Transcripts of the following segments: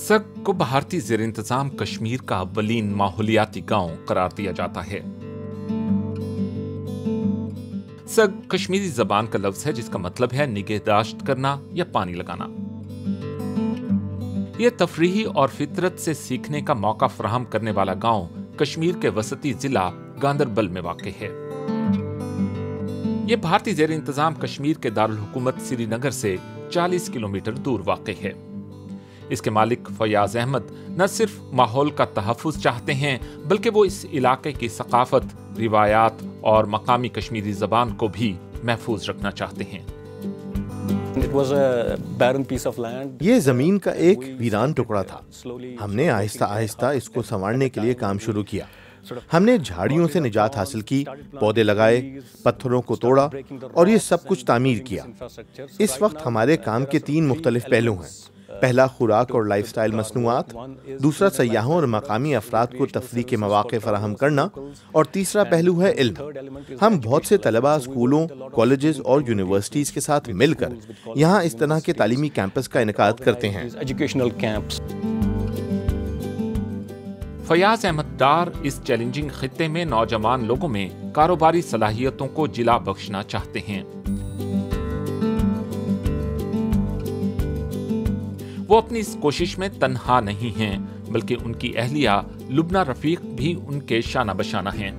सग को भारतीय ज़ेर इंतजाम कश्मीर का अव्वलीन माहौलियाती गांव करार दिया जाता है। सग कश्मीरी जबान का लफ्ज है जिसका मतलब है निगहदाश्त करना या पानी लगाना। यह तफरीही और फितरत से सीखने का मौका फराहम करने वाला गांव कश्मीर के वसती जिला गांदरबल में वाक़ है। यह भारतीय ज़ेर इंतजाम कश्मीर के दारुल हुकूमत श्रीनगर से 40 किलोमीटर दूर वाक़ है। इसके मालिक फयाज अहमद न सिर्फ माहौल का तहफ़्फ़ुज़ चाहते हैं बल्कि वो इस इलाके की सकाफत, रिवायात और मकामी कश्मीरी ज़बान को भी महफूज रखना चाहते हैं। ये जमीन का एक वीरान टुकड़ा था। हमने आहिस्ता आहिस्ता इसको संवारने के लिए काम शुरू किया। हमने झाड़ियों से निजात हासिल की, पौधे लगाए, पत्थरों को तोड़ा और ये सब कुछ तामीर किया। इस वक्त हमारे काम के 3 मुख्तलिफ पहलू हैं। पहला खुराक और लाइफस्टाइल मसनूआत, दूसरा सयाहों और मकामी अफराद को तफरीह के मौके फराहम करना और तीसरा पहलू है इल्म। हम बहुत से तलबा स्कूलों, कॉलेजेस और यूनिवर्सिटीज़ के साथ मिलकर यहाँ इस तरह के तालीमी कैंपस का इनेकाद करते हैं। फयाज अहमद डार इस चैलेंजिंग खित्ते में नौजवान लोगों में कारोबारी सलाहियतों को जिला बख्शना चाहते हैं। वो अपनी इस कोशिश में तन्हा नहीं हैं, बल्कि उनकी अहलिया लुबना रफीक भी उनके शाना बशाना हैं।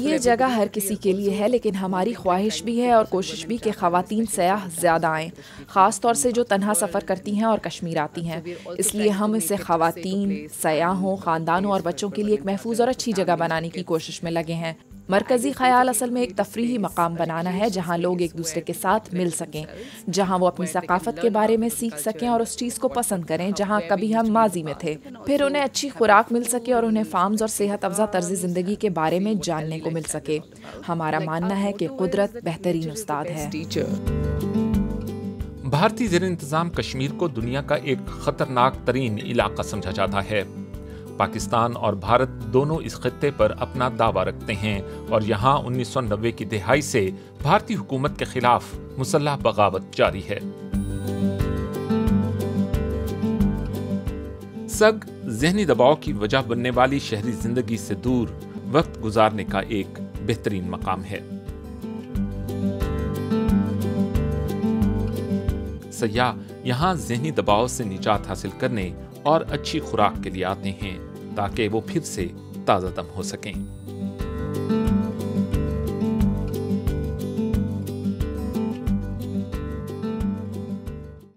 ये जगह हर किसी के लिए है, लेकिन हमारी ख्वाहिश भी है और कोशिश भी कि ख़वातीन सयाह ज़्यादा आएँ, ख़ास तौर से जो तन्हा सफ़र करती हैं और कश्मीर आती हैं। इसलिए हम इसे ख़वातीन, सयाहों, ख़ानदानों और बच्चों के लिए एक महफूज और अच्छी जगह बनाने की कोशिश में लगे हैं। मरकज़ी ख्याल असल में एक तफरीही मकाम बनाना है जहाँ लोग एक दूसरे के साथ मिल सकें, जहाँ वो अपनी सकाफत के बारे में सीख सकें और उस चीज़ को पसंद करें जहाँ कभी हम माजी में थे। फिर उन्हें अच्छी खुराक मिल सके और उन्हें फार्म्स और सेहत अफ़ज़ा तर्ज़ ज़िंदगी के बारे में जानने को मिल सके। हमारा मानना है कि कुदरत बेहतरीन उस्ताद है। भारतीय ज़ेर इंतज़ाम कश्मीर को दुनिया का एक खतरनाक तरीन इलाका समझा जाता है। पाकिस्तान और भारत दोनों इस खित्ते पर अपना दावा रखते हैं और यहाँ 1990 की दिहाई से भारतीय हुकूमत के खिलाफ मुसल्लह बगावत जारी है। सग ज़हनी दबाव की वजह बनने वाली शहरी जिंदगी से दूर वक्त गुजारने का एक बेहतरीन मकाम है। सयाह यहाँ ज़हनी दबाव से निजात हासिल करने और अच्छी खुराक के लिए आते हैं ताकि वो फिर से ताज़ा दम हो सकें।